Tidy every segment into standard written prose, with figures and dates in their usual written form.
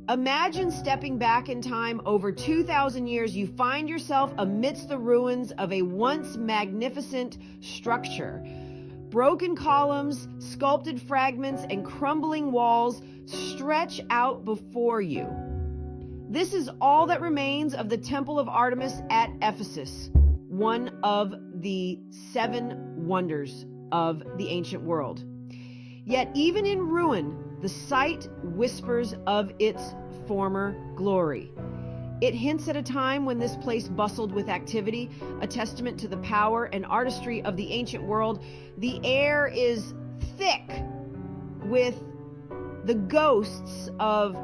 Imagine stepping back in time over 2,000 years. You find yourself amidst the ruins of a once magnificent structure. Broken columns, sculpted fragments, and crumbling walls stretch out before you. This is all that remains of the Temple of Artemis at Ephesus, one of the 7 wonders of the ancient world. Yet even in ruin, the site whispers of its former glory. It hints at a time when this place bustled with activity, a testament to the power and artistry of the ancient world. The air is thick with the ghosts of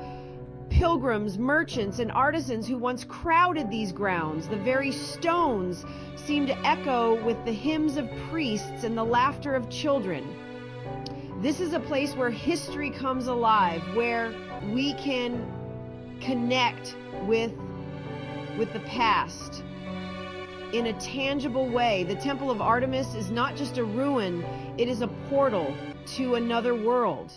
pilgrims, merchants, and artisans who once crowded these grounds. The very stones seem to echo with the hymns of priests and the laughter of children. This is a place where history comes alive, where we can connect with the past in a tangible way. The Temple of Artemis is not just a ruin, it is a portal to another world.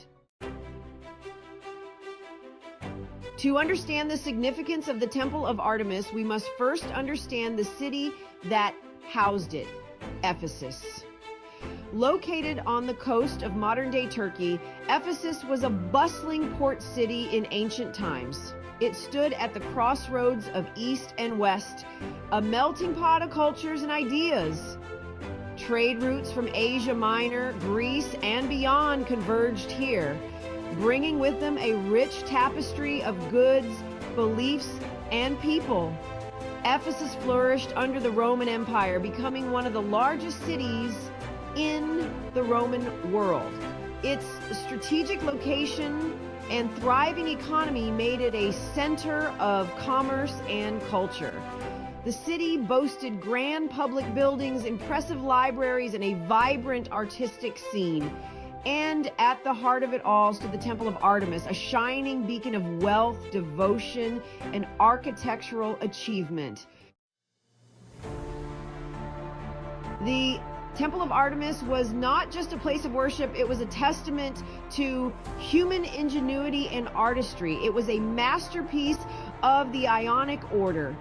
To understand the significance of the Temple of Artemis, we must first understand the city that housed it, Ephesus. Located on the coast of modern-day Turkey, Ephesus was a bustling port city in ancient times. It stood at the crossroads of East and West, a melting pot of cultures and ideas. Trade routes from Asia Minor, Greece, and beyond converged here, bringing with them a rich tapestry of goods, beliefs, and people. Ephesus flourished under the Roman Empire, becoming one of the largest cities in the Roman world. Its strategic location and thriving economy made it a center of commerce and culture. The city boasted grand public buildings, impressive libraries, and a vibrant artistic scene. And at the heart of it all stood the Temple of Artemis, a shining beacon of wealth, devotion, and architectural achievement. The Temple of Artemis was not just a place of worship, it was a testament to human ingenuity and artistry. It was a masterpiece of the Ionic order,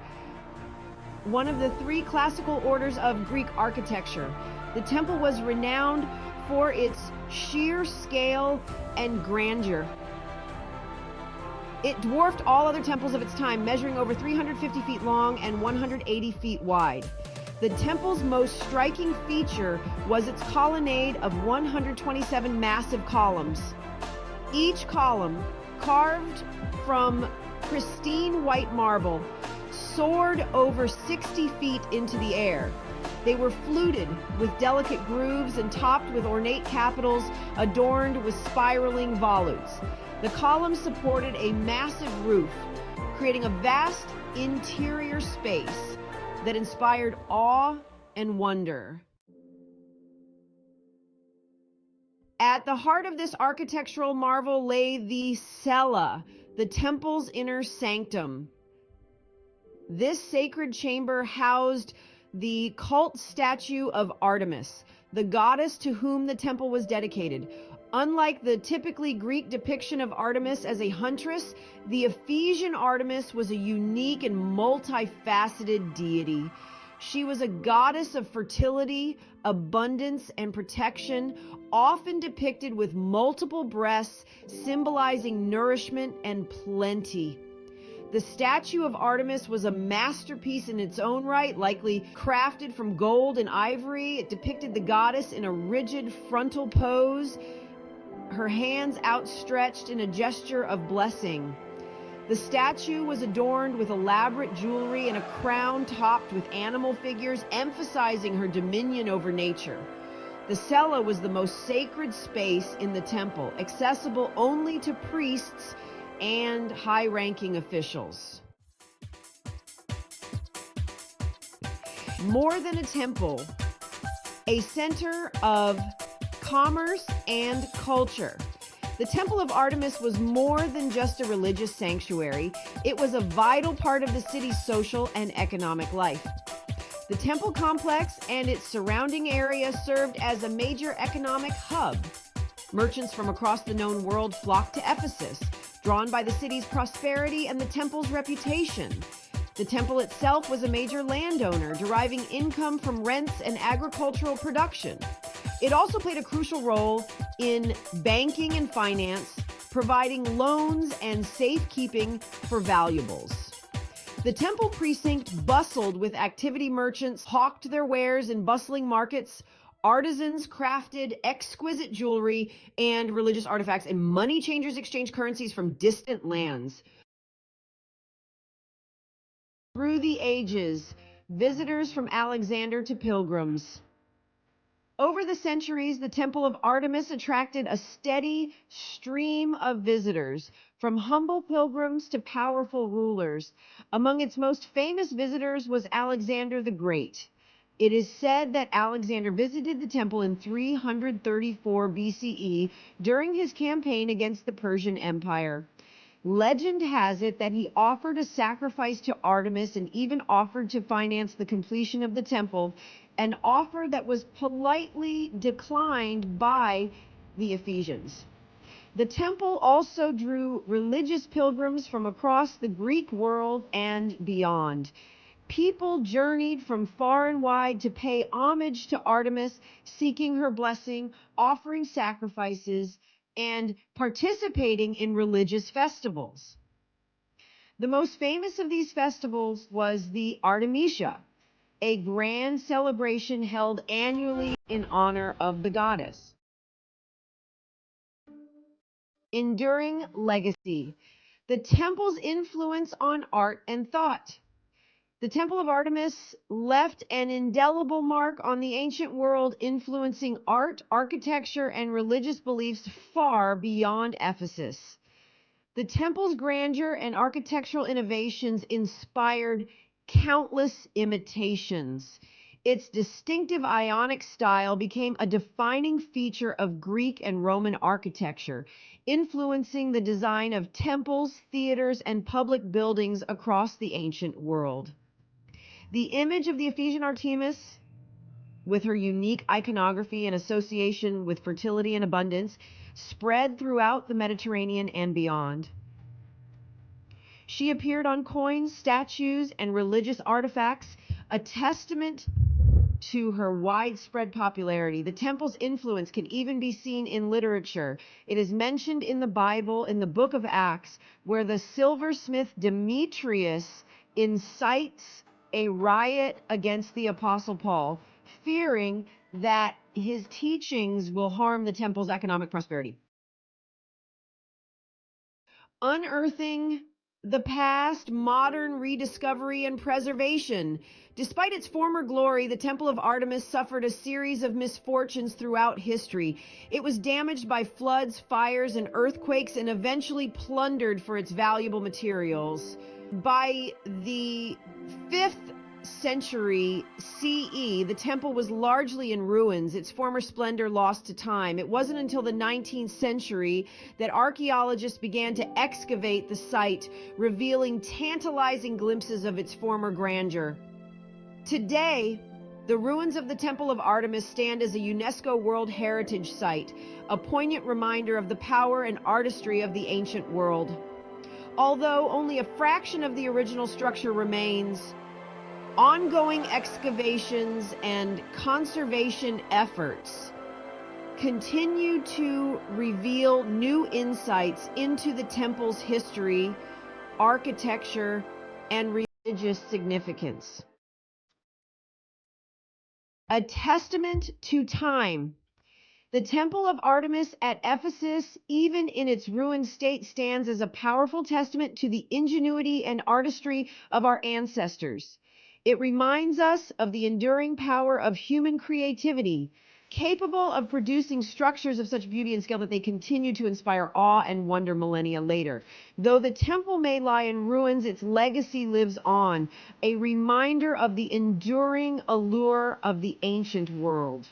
one of the 3 classical orders of Greek architecture. The temple was renowned for its sheer scale and grandeur. It dwarfed all other temples of its time, measuring over 350 feet long and 180 feet wide. The temple's most striking feature was its colonnade of 127 massive columns. Each column, carved from pristine white marble, soared over 60 feet into the air. They were fluted with delicate grooves and topped with ornate capitals adorned with spiraling volutes. The columns supported a massive roof, creating a vast interior space that inspired awe and wonder. At the heart of this architectural marvel lay the cella, the temple's inner sanctum. This sacred chamber housed the cult statue of Artemis, the goddess to whom the temple was dedicated. Unlike the typically Greek depiction of Artemis as a huntress, the Ephesian Artemis was a unique and multifaceted deity. She was a goddess of fertility, abundance, and protection, often depicted with multiple breasts, symbolizing nourishment and plenty. The statue of Artemis was a masterpiece in its own right, likely crafted from gold and ivory. It depicted the goddess in a rigid frontal pose, her hands outstretched in a gesture of blessing. The statue was adorned with elaborate jewelry and a crown topped with animal figures, emphasizing her dominion over nature. The cella was the most sacred space in the temple, accessible only to priests and high-ranking officials. More than a temple, a center of commerce and culture. The Temple of Artemis was more than just a religious sanctuary. It was a vital part of the city's social and economic life. The temple complex and its surrounding area served as a major economic hub. Merchants from across the known world flocked to Ephesus. drawn by the city's prosperity and the temple's reputation. The temple itself was a major landowner, deriving income from rents and agricultural production. It also played a crucial role in banking and finance, providing loans and safekeeping for valuables. The temple precinct bustled with activity. Merchants hawked their wares in bustling markets. Artisans crafted exquisite jewelry and religious artifacts, and money changers exchanged currencies from distant lands. Through the ages, visitors from Alexander to pilgrims. Over the centuries, the Temple of Artemis attracted a steady stream of visitors, from humble pilgrims to powerful rulers. Among its most famous visitors was Alexander the Great. It is said that Alexander visited the temple in 334 BCE during his campaign against the Persian Empire. Legend has it that he offered a sacrifice to Artemis and even offered to finance the completion of the temple, an offer that was politely declined by the Ephesians. The temple also drew religious pilgrims from across the Greek world and beyond. People journeyed from far and wide to pay homage to Artemis, seeking her blessing, offering sacrifices, and participating in religious festivals. The most famous of these festivals was the Artemisia, a grand celebration held annually in honor of the goddess. Enduring legacy. The temple's influence on art and thought. The Temple of Artemis left an indelible mark on the ancient world, influencing art, architecture, and religious beliefs far beyond Ephesus. The temple's grandeur and architectural innovations inspired countless imitations. Its distinctive Ionic style became a defining feature of Greek and Roman architecture, influencing the design of temples, theaters, and public buildings across the ancient world. The image of the Ephesian Artemis, with her unique iconography and association with fertility and abundance, spread throughout the Mediterranean and beyond. She appeared on coins, statues, and religious artifacts, a testament to her widespread popularity. The temple's influence can even be seen in literature. It is mentioned in the Bible, in the book of Acts, where the silversmith Demetrius incites a riot against the Apostle Paul, fearing that his teachings will harm the temple's economic prosperity. Unearthing the past, modern rediscovery and preservation. Despite its former glory, the Temple of Artemis suffered a series of misfortunes throughout history. It was damaged by floods, fires, and earthquakes, and eventually plundered for its valuable materials. By the 5th century CE, the temple was largely in ruins, its former splendor lost to time. It wasn't until the 19th century that archaeologists began to excavate the site, revealing tantalizing glimpses of its former grandeur. Today, the ruins of the Temple of Artemis stand as a UNESCO World Heritage Site, a poignant reminder of the power and artistry of the ancient world. Although only a fraction of the original structure remains, ongoing excavations and conservation efforts continue to reveal new insights into the temple's history, architecture, and religious significance. A testament to time. The Temple of Artemis at Ephesus, even in its ruined state, stands as a powerful testament to the ingenuity and artistry of our ancestors. It reminds us of the enduring power of human creativity, capable of producing structures of such beauty and scale that they continue to inspire awe and wonder millennia later. Though the temple may lie in ruins, its legacy lives on, a reminder of the enduring allure of the ancient world.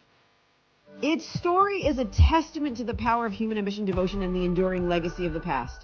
Its story is a testament to the power of human ambition, devotion, and the enduring legacy of the past.